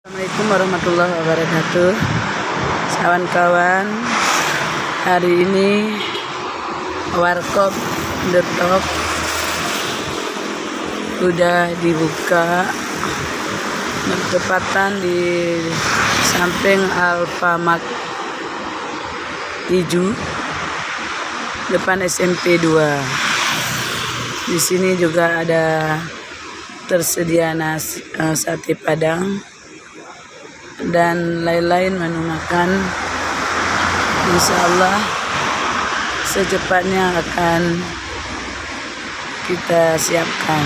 Assalamualaikum warahmatullahi wabarakatuh. Kawan-kawan, hari ini Warkop The Top udah dibuka, bertepatan di samping Alfamart 7 depan SMP 2. Di sini juga ada tersedia nasi, sate padang dan lain-lain menu makan. Insya Allah secepatnya akan kita siapkan.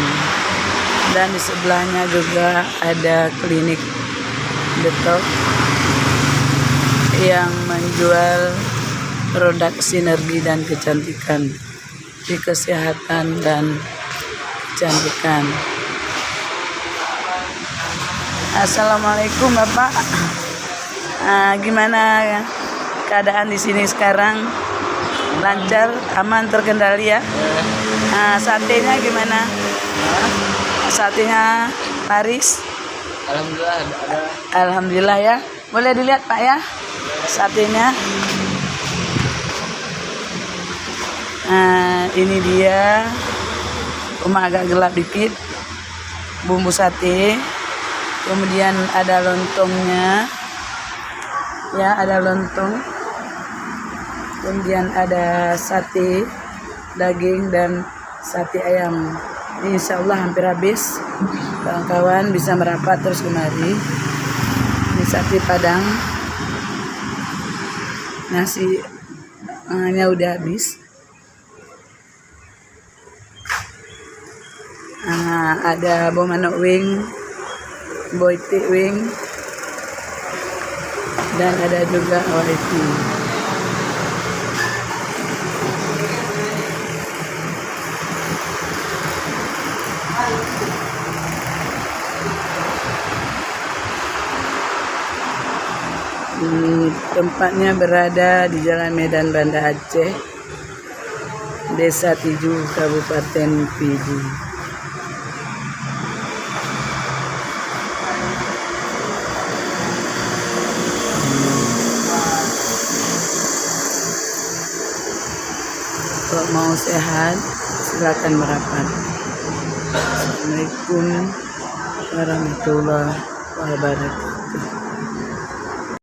Dan di sebelahnya juga ada klinik Detok yang menjual produk sinergi dan kecantikan di kesehatan dan kecantikan. Assalamualaikum Bapak. Gimana keadaan di sini sekarang? Lancar, aman, terkendali ya? Satenya gimana? Satenya laris? Alhamdulillah ada. Alhamdulillah ya. Boleh dilihat Pak ya satenya. Ini dia, cuma agak gelap dikit, bumbu sate. Kemudian ada lontongnya, ya ada lontong. Kemudian ada sate daging dan sate ayam. Ini insya Allah hampir habis. Kawan-kawan bisa merapat terus kemari. Ini sate padang, nasinya udah habis. Ada bomanok wing, boitik wing, dan ada juga waiti. Tempatnya berada di Jalan Medan Banda Aceh, Desa Tiju, Kabupaten Pidi. Kalau mau sehat, silakan merapat. Assalamualaikum warahmatullahi wabarakatuh.